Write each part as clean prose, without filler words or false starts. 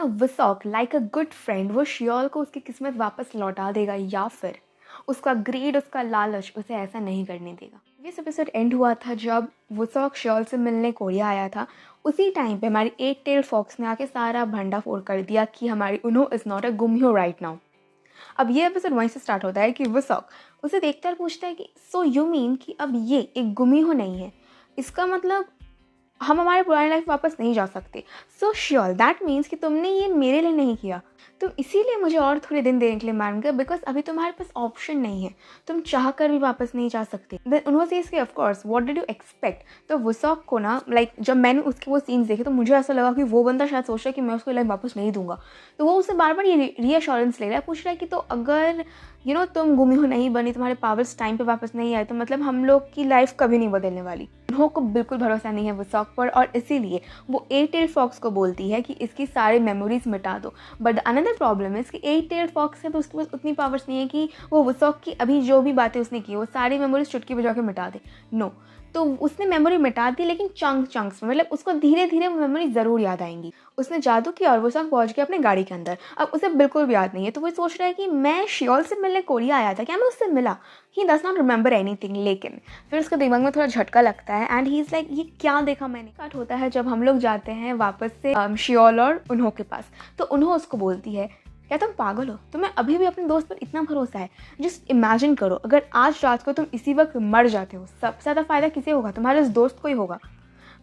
विसॉक like a good friend वो Seoul को उसकी किस्मत वापस लौटा देगा या फिर उसका ग्रीड, उसका लालच उसे ऐसा नहीं करने देगा। ये एपिसोड एंड हुआ था जब विसॉक शियोल से मिलने कोरिया आया था। उसी टाइम पे हमारी एट टेल फॉक्स ने आके सारा भंडा फोड़ कर दिया कि हमारी Eunho is not a gumiho right now. अब ये एपिसोड वहीं से स्टार्ट होता है कि विसॉक उसे देखकर पूछता है कि सो यू मीन कि अब ये एक गुमिहो नहीं है, इसका मतलब हम हमारे पुरानी लाइफ वापस नहीं जा सकते। सो श्योर दैट मीन्स कि तुमने ये मेरे लिए नहीं किया, तुम इसीलिए मुझे और थोड़े दिन देने के लिए मान गए बिकॉज अभी तुम्हारे पास ऑप्शन नहीं है, तुम चाह कर भी वापस नहीं जा सकते। देन उन्होंने इसके of course what did you expect. तो वुसॉक को ना जब मैंने उसके वो सीन्स देखे तो मुझे ऐसा लगा कि वो बंदा शायद सोच रहा है कि मैं उसको लाइफ वापस नहीं दूंगा। तो वो उससे बार बार ये रीअश्योरेंस ले रहा है, पूछ रहा है कि तो अगर तुम गुमी हो नहीं बनी, तुम्हारे पावर्स टाइम पे वापस नहीं आए, तो मतलब हम लोग की लाइफ कभी नहीं बदलने वाली। उन्हों को बिल्कुल भरोसा नहीं है वुसॉक पर और इसीलिए वो एट टेल्ड फॉक्स को बोलती है कि इसकी सारी मेमोरीज मिटा दो। बट अनदर प्रॉब्लम है कि एट टेल्ड फॉक्स है तो उसके पास उतनी पावर्स नहीं है कि वो वुसॉक की अभी जो भी बातें उसने की वो सारी मेमोरीज चुटकी बजा के मिटा दे। नो, तो उसने मेमोरी मिटा दी लेकिन चंक्स में, मतलब उसको धीरे धीरे वो मेमोरी ज़रूर याद आएंगी। उसने जादू किया और वो सब पहुंच गया अपने गाड़ी के अंदर। अब उसे बिल्कुल भी याद नहीं है, तो वो सोच रहा है कि मैं शियोल से मिलने कोरिया आया था, क्या मैं उससे मिला? He does not remember anything. लेकिन फिर उसके दिमाग में थोड़ा झटका लगता है एंड ही इज़ लाइक ये क्या देखा मैंने। स्टार्ट होता है जब हम लोग जाते हैं वापस से शियोल और उन्हों के पास। तो उन्हों उसको बोलती है क्या तुम पागल हो, तुम्हें अभी भी अपने दोस्त पर इतना भरोसा है? जस्ट इमेजिन करो अगर आज रात को तुम इसी वक्त मर जाते हो, सबसे ज़्यादा फायदा किसे होगा? तुम्हारे उस दोस्त को ही होगा,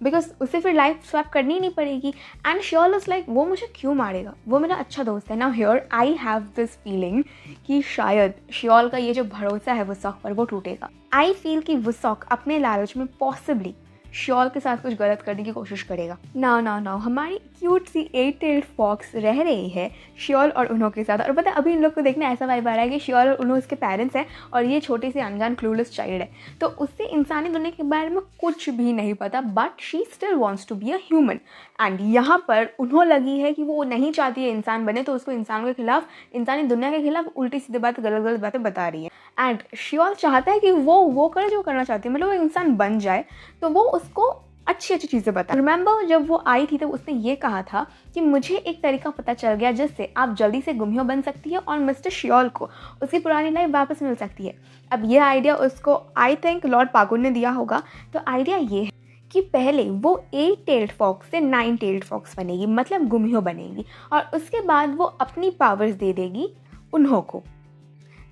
बिकॉज उसे फिर लाइफ स्वैप करनी ही नहीं पड़ेगी। एंड श्योर इज लाइक वो मुझे क्यों मारेगा, वो मेरा अच्छा दोस्त है। Now here I have this feeling कि शायद श्योर का ये जो भरोसा है वुसॉक पर वो टूटेगा। आई फील कि वुसॉक अपने लालच में पॉसिबली श्योर के साथ कुछ गलत करने की कोशिश करेगा। नाउ हमारी क्यूट सी एट टेल्ड फॉक्स रह रही है श्योर और उन्हों के साथ। और पता है अभी इन लोग को देखना ऐसा वाइब आ रहा है कि श्योर और उन्हों उसके पेरेंट्स हैं और ये छोटी सी अनजान क्लूलेस चाइल्ड है, तो उससे इंसानी दुनिया के बारे में कुछ भी नहीं पता, but she still wants to be a human. And यहाँ पर उन्हों लगी है कि वो नहीं चाहती है इंसान बने, तो उसको इंसानों के खिलाफ, इंसानी दुनिया के खिलाफ उल्टी सीधी बात, गलत गलत बातें बता रही है। एंड श्योर चाहता है कि वो करे जो करना चाहती है, मतलब वो इंसान बन जाए, तो वो उसको अच्छी अच्छी चीज़ें बता। रिमेंबर जब वो आई थी तो उसने ये कहा था कि मुझे एक तरीका पता चल गया जिससे आप जल्दी से गुमह्यो बन सकती है और मिस्टर शियोल को उसकी पुरानी लाइफ वापस मिल सकती है। अब ये आइडिया उसको आई थिंक लॉर्ड पागुन ने दिया होगा। तो आइडिया ये है कि पहले वो एट टेल्ड फॉक्स से नाइन टेल्ड फॉक्स बनेगी, मतलब गुमह्यो बनेगी, और उसके बाद वो अपनी पावर्स दे देगी उन्हों को।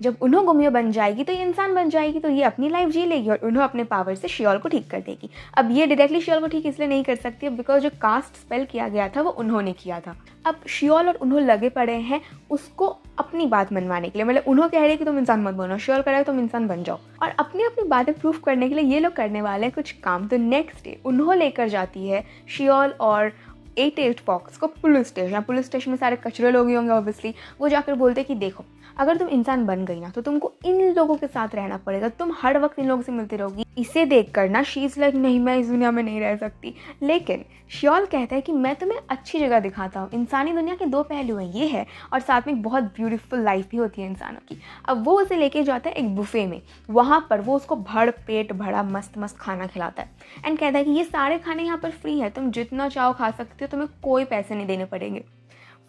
जब उन्हों गुमियो बन जाएगी तो ये इंसान बन जाएगी, तो ये अपनी लाइफ जी लेगी और उन्हों अपने पावर से शियोल को ठीक कर देगी। अब ये डायरेक्टली शियोल को ठीक इसलिए नहीं कर सकती बिकॉज जो कास्ट स्पेल किया गया था वो उन्होंने किया था। अब शियोल और उन्हों लगे पड़े हैं उसको अपनी बात मनवाने के लिए, मतलब उन्हों कह रहे हैं कि तुम इंसान मत बनो, शियोल कह रहा है तुम इंसान बन जाओ, और अपनी अपनी बातें प्रूफ करने के लिए ये लोग करने वाले हैं कुछ काम। तो नेक्स्ट डे उन्हों लेकर जाती है शियोल और एट टेल्ड फॉक्स को पुलिस स्टेशन में सारे कचरे लोग ही होंगे ऑब्वियसली। वो जाकर बोलते कि देखो अगर तुम इंसान बन गई ना तो तुमको इन लोगों के साथ रहना पड़ेगा, तुम हर वक्त इन लोगों से मिलती रहोगी। इसे देख कर ना शी इज़ लाइक नहीं, मैं इस दुनिया में नहीं रह सकती। लेकिन श्योल कहता है कि मैं तुम्हें अच्छी जगह दिखाता हूँ, इंसानी दुनिया के दो पहलू हैं, ये है और साथ में एक बहुत ब्यूटीफुल लाइफ भी होती है इंसानों की। अब वो उसे लेके जाता है एक बुफे में, वहाँ पर वो उसको भर पेट भरा मस्त मस्त खाना खिलाता है एंड कहता है कि ये सारे खाने यहाँ पर फ्री है, तुम जितना चाहो खा सकते हो, तुम्हें कोई पैसे नहीं देने पड़ेंगे।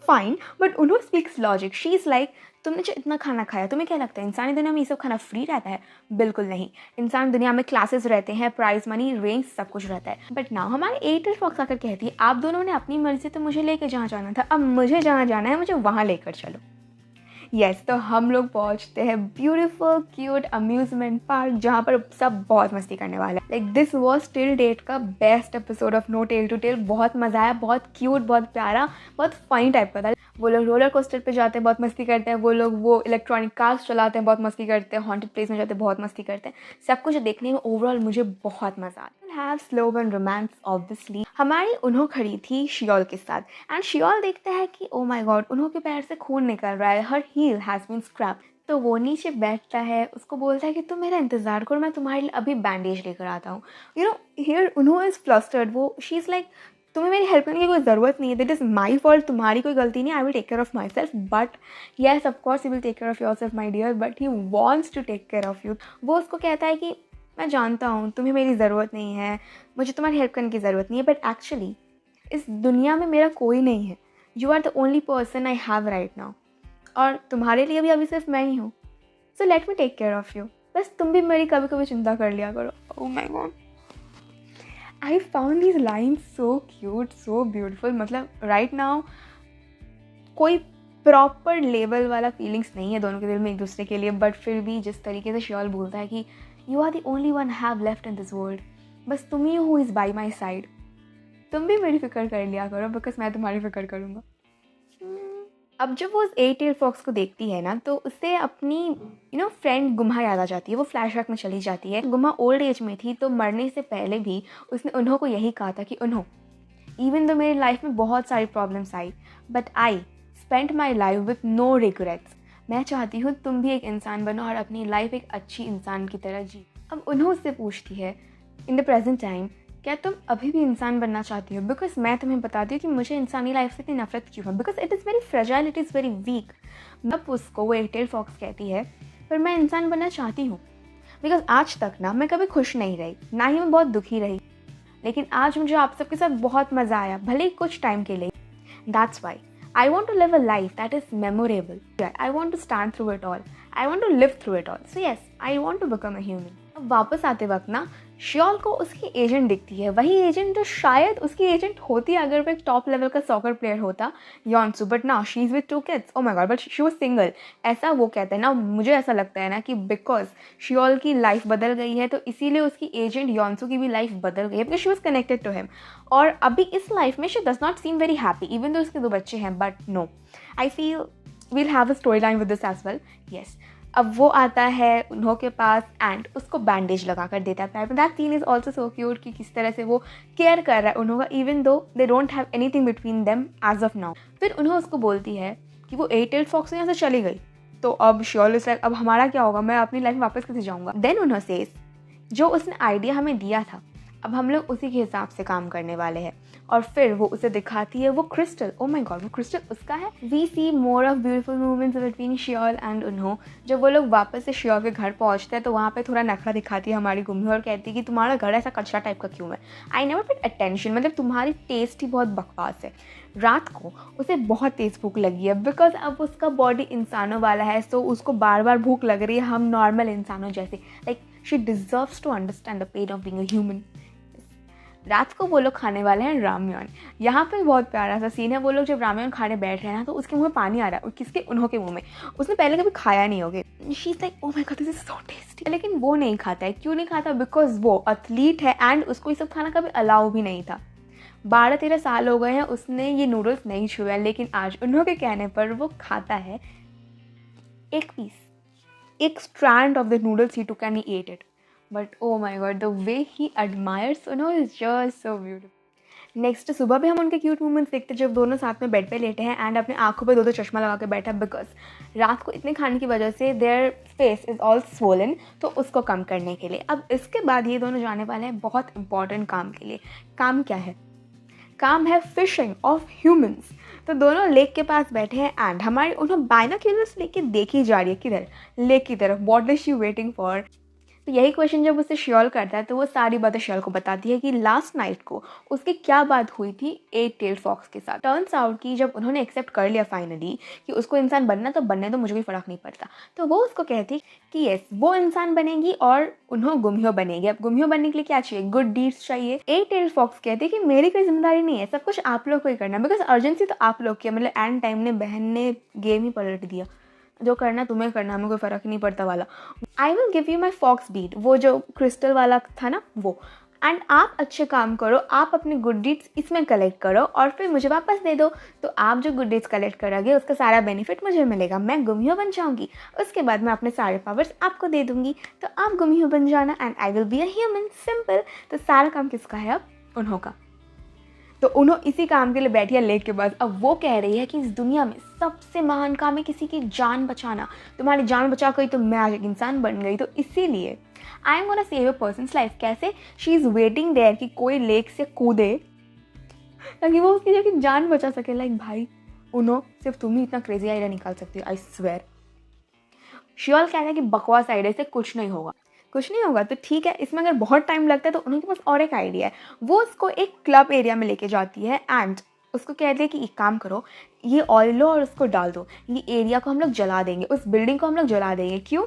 फाइन, बट उन्होंने speaks logic. She is like तुमने जो इतना खाना खाया तुम्हें क्या लगता है इंसानी दुनिया में ये सब खाना फ्री रहता है? बिल्कुल नहीं, इंसान दुनिया में क्लासेस रहते हैं, प्राइस मनी रेंज सब कुछ रहता है। बट नाउ हमारे एट फॉक्स आकर कहती है आप दोनों ने अपनी मर्जी से तो मुझे लेकर जहाँ जाना था, अब मुझे जहाँ जाना है मुझे वहाँ लेकर चलो। यस, तो हम लोग पहुंचते हैं ब्यूटीफुल क्यूट अम्यूजमेंट पार्क जहाँ पर सब बहुत मस्ती करने वाले हैं। Like this was till date का best episode of no tail to tell. बहुत मज़ा आया, बहुत क्यूट, बहुत प्यारा, बहुत फनी टाइप का था। वो लोग रोलर कोस्टर पे जाते हैं, बहुत मस्ती करते हैं, वो लोग वो इलेक्ट्रॉनिक कार्स चलाते हैं, बहुत मस्ती करते हैं, हॉन्टेड प्लेस में जाते हैं, बहुत मस्ती करते हैं। सब कुछ देखने में ओवरऑल मुझे बहुत मज़ा आया। Have slow and romance obviously. हमारी उन्हों खड़ी थी शियोल के साथ एंड शियोल देखता है कि ओ माय गॉड उन्हों के पैर से खून निकल रहा है, हर हील हैज़ बीन स्क्रैप। तो वो नीचे बैठता है, उसको बोलता है कि तुम मेरा इंतज़ार करो, मैं तुम्हारे लिए अभी बैंडेज लेकर आता हूँ। हियर उन्हों इज़ फ्लस्टर्ड। वो शी इज़ लाइक तुम्हें मेरी हेल्प करने की कोई ज़रूरत नहीं है, दैट इज़ माई फॉल्ट, तुम्हारी कोई गलती नहीं, I will take care of myself. But yes of course you will take care of yourself my dear, but he wants to take care of you. वो उसको कहता है कि मैं जानता हूँ तुम्हें मेरी ज़रूरत नहीं है, मुझे तुम्हारी हेल्प करने की ज़रूरत नहीं है, बट एक्चुअली इस दुनिया में मेरा कोई नहीं है you are the only person I have right now, और तुम्हारे लिए भी अभी सिर्फ मैं ही हूँ, so let me take care of you. बस तुम भी मेरी कभी कभी चिंता कर लिया करो। ओह my God, I found these lines so cute, so beautiful. मतलब राइट नाउ कोई प्रॉपर लेवल वाला फीलिंग्स नहीं है दोनों के दिल में एक दूसरे के लिए, बट फिर भी जिस तरीके से श्योल बोलता है कि you are the only one have left in this world, बस तुम ही who is by my side, तुम भी मेरी फिक्र कर लिया करो बिकॉज मैं तुम्हारी फिक्र करूँगा। अब जब वो उस एट टेल फॉक्स को देखती है ना, तो उससे अपनी फ्रेंड गुम्हा याद आ जाती है। वो फ्लैशबैक में चली जाती है। गुम्हा ओल्ड एज में थी, तो मरने से पहले भी उसने उन्हों को यही कहा था कि उन्हों, इवन तो मेरी लाइफ में बहुत सारी प्रॉब्लम्स आई, but I spent my life with no regrets. मैं चाहती हूँ तुम भी एक इंसान बनो और अपनी लाइफ एक अच्छी इंसान की तरह जी। अब उन्हों उससे पूछती है इन द प्रेजेंट टाइम, क्या तुम अभी भी इंसान बनना चाहती हो? बिकॉज मैं तुम्हें बताती हूँ कि मुझे इंसानी लाइफ से इतनी नफरत क्यों है, because it is very fragile, it is very weak. अब उसको वो एट टेल फॉक्स कहती है, पर मैं इंसान बनना चाहती हूँ बिकॉज आज तक ना मैं कभी खुश नहीं रही, ना ही मैं बहुत दुखी रही, लेकिन आज मुझे आप सबके साथ बहुत मज़ा आया, भले ही कुछ टाइम के लिए। That's why I want to live a life that is memorable. I want to stand through it all. I want to live through it all. So yes, I want to become a human. अब वापस आते वक्त ना श्योल को उसकी agent दिखती है, वही एजेंट जो शायद उसकी एजेंट होती अगर वो एक टॉप लेवल का सॉकर प्लेयर होता, यॉन्सू, बट ना she is with 2 kids. O my God, but she was single, ऐसा वो कहते हैं ना। मुझे ऐसा लगता है ना कि बिकॉज श्योल की लाइफ बदल गई है, तो इसीलिए उसकी एजेंट यॉन्सू की भी लाइफ बदल गई है, because she was connected to him. और अभी इस लाइफ में she does not seem very happy, even though उसके 2 बच्चे हैं, but no, I feel we'll have a story line with this as well. Yes, अब वो आता है उन्हों के पास एंड उसको बैंडेज लगा कर देता है पैर में। That scene is also so cute कि किस तरह से वो केयर कर रहा है उन्हों का, even though they don't have anything between them as of now. फिर उन्हों उसको बोलती है कि वो एट टेल्ड फॉक्स यहाँ से चली गई, तो अब श्योर इज लाइक अब हमारा क्या होगा, मैं अपनी लाइफ में वापस कैसे जाऊँगा। देन उन्हों सेज, जो उसने आइडिया हमें दिया था अब हम लोग उसी के हिसाब से काम करने वाले हैं। और फिर वो उसे दिखाती है वो क्रिस्टल। ओ माय गॉड, वो क्रिस्टल उसका है। We see more of beautiful movements between Siyeol and Eunho. जब वो लोग वापस से श्योल के घर पहुंचते हैं, तो वहाँ पे थोड़ा नखरा दिखाती है हमारी गुम्मी और कहती है कि तुम्हारा घर ऐसा कचरा टाइप का क्यों है, आई नेवर पेड अटेंशन, मतलब तुम्हारी टेस्ट ही बहुत बकवास है। रात को उसे बहुत तेज़ भूख लगी है, बिकॉज अब उसका बॉडी इंसानों वाला है, सो उसको बार बार भूख लग रही है हम नॉर्मल इंसानों जैसे। Like she deserves to understand the pain of being a human. रात को वो लोग खाने वाले हैं रामयन। यहाँ पे बहुत प्यारा सा सीन है। वो लोग जब रामयन खाने बैठ रहे हैं ना, तो उसके मुंह में पानी आ रहा है, और किसके, उन्हों के मुंह में। उसने पहले कभी खाया नहीं होगा। She is like, oh my God, this is so tasty. लेकिन वो नहीं खाता है। क्यों नहीं खाता? बिकॉज वो एथलीट है एंड उसको ये सब खाना कभी अलाउ भी नहीं था। 12-13 साल हो गए हैं उसने ये नूडल्स नहीं छुए हैं, लेकिन आज उन्हों के कहने पर वो खाता है एक पीस, एक strand of the noodles he took and he ate it. But oh my God, the way he admires Eunho is just so beautiful. Next सुबह भी हम उनके क्यूट मोमेंट्स देखते हैं जब दोनों साथ में बेड पे लेटे हैं एंड अपने आंखों पे 2-2 चश्मा लगा के बैठा है, बिकॉज रात को इतने खाने की वजह से their face is all swollen, तो उसको कम करने के लिए। अब इसके बाद ये दोनों जाने वाले हैं बहुत इंपॉर्टेंट काम के लिए। काम क्या है? काम है फिशिंग ऑफ ह्यूमंस। तो दोनों लेक के पास बैठे हैं एंड हमारी उन्होंने बाइनोक्यूलर्स लेके देखी जा रही है किधर, लेक की तरफ। What is she waiting for? तो यही क्वेश्चन जब उसे श्योल करता है, तो वो सारी बातें श्योल को बताती है कि लास्ट नाइट को उसकी क्या बात हुई थी एट टेल्ड फॉक्स के साथ। टर्न्स आउट कि जब उन्होंने एक्सेप्ट कर लिया फाइनली कि उसको इंसान बनना, तो बनने तो मुझे कोई फ़र्क नहीं पड़ता, तो वो उसको कहती कि येस वो इंसान बनेगी और उन्हों गुम्हियो बनेगी। अब गुम्हियो बनने के लिए क्या चाहिए? गुड डीड्स चाहिए। एट टेल्ड फॉक्स कहते कि मेरी कोई जिम्मेदारी नहीं है, सब कुछ आप लोग को ही करना है, बिकॉज अर्जेंसी तो आप लोग की है। मतलब एंड टाइम ने बहन ने गेम ही पलट दिया, जो करना तुम्हें करना, हमें कोई फ़र्क नहीं पड़ता वाला। I will give you my fox bead, वो जो क्रिस्टल वाला था ना वो, एंड आप अच्छे काम करो, आप अपने गुड डीड्स इसमें कलेक्ट करो और फिर मुझे वापस दे दो। तो आप जो गुड डीड्स कलेक्ट करोगे उसका सारा बेनिफिट मुझे मिलेगा, मैं गुम्हियो बन जाऊंगी। उसके बाद मैं अपने सारे पावर्स आपको दे दूंगी, तो आप गुम्हियो बन जाना and I will be a human, simple. तो सारा काम किसका है? अब उन्हों का। तो उन्होंने इसी काम के लिए बैठी है लेक के पास। अब वो कह रही है कि इस दुनिया में सबसे महान काम है किसी की जान बचाना। तुम्हारी जान बचा गई तो मैं आज एक इंसान बन गई, तो इसीलिए I am gonna save a persons life. कैसे? शी इज़ वेटिंग देयर कि कोई लेक से कूदे ताकि वो उसकी जगह जान बचा सके। लाइक भाई उन्हों, सिर्फ तुम ही इतना क्रेजी आइडिया निकाल सकती हो, आई स्वेयर। श्योल कहता है कि बकवास आइडिया से कुछ नहीं होगा। कुछ नहीं होगा तो ठीक है, इसमें अगर बहुत टाइम लगता है तो उनके पास और एक आइडिया है। वो उसको एक क्लब एरिया में लेके जाती है एंड उसको कहती है कि एक काम करो, ये ऑयल लो और उसको डाल दो, ये एरिया को हम लोग जला देंगे, उस बिल्डिंग को हम लोग जला देंगे। क्यों?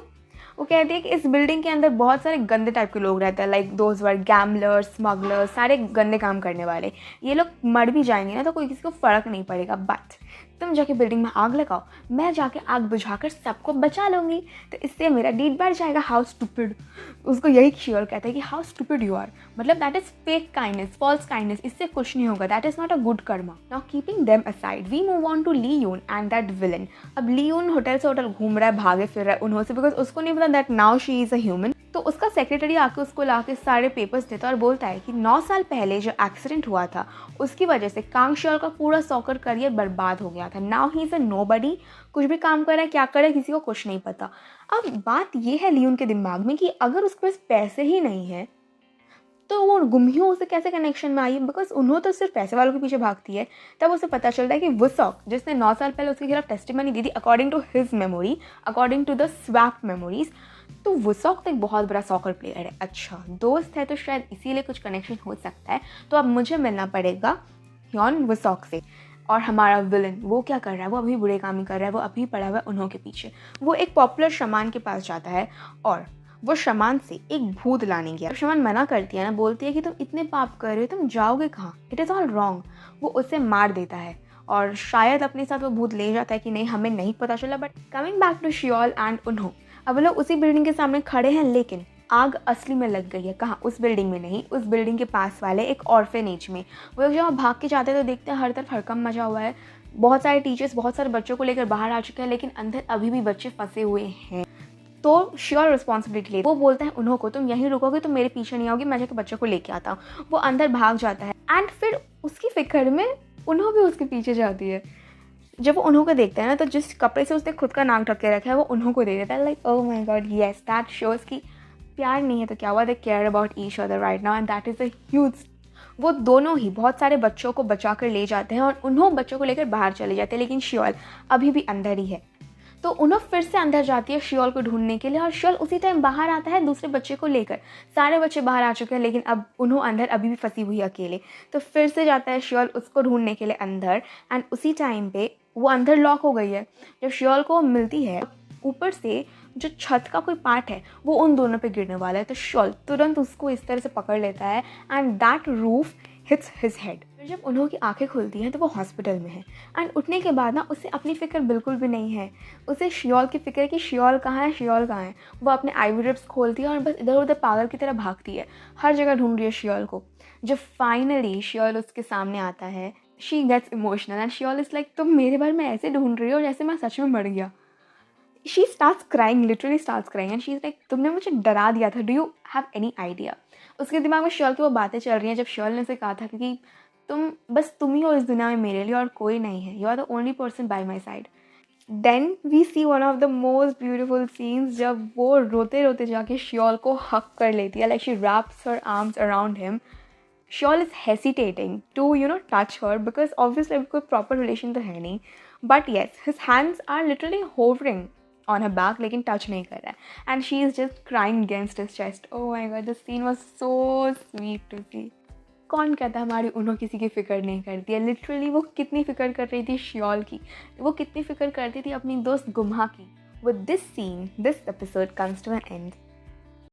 वो कहती है कि इस बिल्डिंग के अंदर बहुत सारे गंदे टाइप के लोग रहते हैं, like those were gamblers, smugglers, सारे गंदे काम करने वाले। ये लोग मर भी जाएंगे ना तो कोई किसी को फ़र्क नहीं पड़ेगा, बट तुम जाके बिल्डिंग में आग लगाओ, मैं जाके आग बुझाकर सबको बचा लूँगी, तो इससे मेरा डीड बढ़ जाएगा। How stupid. उसको यही शियोल कहता है कि हाउ स्टूपिड यू आर, मतलब that is fake kindness, false kindness, इससे कुछ नहीं होगा, that is not a good karma. Now keeping them aside we move on to Leon and that villain. अब लियोन होटल से होटल घूम रहा है, भागे फिर रहा है उन्हों से, बिकॉज उसको नहीं पता that now she is a human. तो उसका सेक्रेटरी आके उसको ला के सारे पेपर्स देता है और बोलता है कि 9 साल पहले जो एक्सीडेंट हुआ था उसकी वजह से कांग शियोल का पूरा सॉकर करियर बर्बाद हो गया था। Now he is a nobody, कुछ भी काम कर रहा है, क्या कर रहा है, किसी को कुछ नहीं पता। अब बात ये है लियोन के दिमाग में कि अगर उसके पास पैसे ही नहीं है तो वो गुम्हियों से कैसे कनेक्शन में आई, बिकॉज उन्होंने तो सिर्फ पैसे वालों के पीछे भागती है। तब उसे पता चलता है कि वुसॉक जिसने 9 साल पहले उसके खिलाफ टेस्टिमनी दी थी according to his memory, according to the swapped memories, तो वुसॉक तो एक बहुत बड़ा सॉकर प्लेयर है। अच्छा, दोस्त है तो शायद इसीलिए कुछ कनेक्शन हो सकता है। तो अब मुझे मिलना पड़ेगा ह्योन वुसॉक से। और हमारा विलन वो क्या कर रहा है, वो अभी बुरे काम ही कर रहा है, वो अभी पड़ा हुआ है उन्हों के पीछे। वो एक पॉपुलर शमान के पास जाता है और वो शमान से एक भूत लाने गया। शमान मना करती है ना, बोलती है कि तुम इतने पाप कर रहे हो, तुम जाओगे कहाँ, इट इज़ ऑल रॉन्ग। वो उसे मार देता है और शायद अपने साथ वो भूत ले जाता है कि नहीं, हमें नहीं पता चला। बट कमिंग बैक टू शियोल एंड उन्हों, अब लोग उसी बिल्डिंग के सामने खड़े हैं, लेकिन आग असली में लग गई है। कहाँ? उस बिल्डिंग में नहीं, उस बिल्डिंग के पास वाले एक ऑर्फेनेज में। वो लोग जब भाग के जाते हैं तो देखते हैं हर तरफ हड़कंप मचा हुआ है, बहुत सारे टीचर्स बहुत सारे बच्चों को लेकर बाहर आ चुके हैं, लेकिन अंदर अभी भी बच्चे फंसे हुए हैं। तो श्योर रिस्पॉन्सिबिलिटी ले, वो बोलता है उन्हों को तुम यहीं रुकोगे, तुम मेरे पीछे नहीं आओगे, मैं जाके बच्चों को लेके आता हूँ। वो अंदर भाग जाता है एंड फिर उसकी फिक्र में उन्हों भी उसके पीछे जाती है। जब वो उन्हों को देखता है ना, तो जिस कपड़े से उसने खुद का नाक ढक के रखा है वो उन्हों को दे देता है। Like oh my God, yes, that shows कि प्यार नहीं है तो क्या हुआ, they care about each other right now and that is a huge. वो दोनों ही बहुत सारे बच्चों को बचा कर ले जाते हैं और उन्हों बच्चों को लेकर बाहर चले जाते हैं, लेकिन शियोल अभी भी अंदर ही है। तो उन्हों फिर से अंदर जाती है शियोल को ढूंढने के लिए और शियोल उसी टाइम बाहर आता है दूसरे बच्चे को लेकर। सारे बच्चे बाहर आ चुके हैं, लेकिन अब उन्हों अंदर अभी भी फंसी हुई है अकेले। तो फिर से जाता है शियोल उसको ढूंढने के लिए अंदर, एंड उसी टाइम पे वो अंदर लॉक हो गई है। जब शियोल को मिलती है, ऊपर से जो छत का कोई पार्ट है वो उन दोनों पे गिरने वाला है, तो शियोल तुरंत उसको इस तरह से पकड़ लेता है and that roof hits his head. फिर जब उन्हों की आंखें खुलती हैं तो वो हॉस्पिटल में है एंड उठने के बाद ना उसे अपनी फ़िक्र बिल्कुल भी नहीं है। उसे शियोल की फ़िक्र है कि शियोल कहाँ है, शियोल कहाँ है। वो अपने आईवी ड्रिप्स खोलती है और बस इधर उधर पागल की तरह भागती है, हर जगह ढूंढ रही है शियोल को। जब फाइनली शियोल उसके सामने आता है, शी गेट्स इमोशनल एंड शियोल इज़ लाइक तुम मेरे बारे में ऐसे ढूंढ रही हो जैसे मैं सच में मर गया। She starts crying, literally starts crying and she is like तुमने मुझे डरा दिया था, do you have any idea. उसके दिमाग में शियोल की वो बातें चल रही हैं जब शियोल ने उसे कहा था कि तुम ही हो इस दुनिया में मेरे लिए और कोई नहीं है, you are the only person by my side. Then we see one of the most beautiful scenes जब वो रोते रोते जाके शियोल को हक कर लेती है, like she wraps her arms around him. Siyeol is hesitating to touch her because obviously कोई प्रॉपर रिलेशन तो है नहीं, but yes his hands are literally hovering on her back, लेकिन टच नहीं कर रहा है and she is just crying against his chest. Oh my God, this scene was so sweet to see. कौन कहता है हमारी उन्हों किसी की फ़िक्र नहीं करती है। लिटरली वो कितनी फ़िक्र कर रही थी शियोल की, वो कितनी फ़िक्र करती थी अपनी दोस्त गुम्हा की। With this scene this episode comes to an and.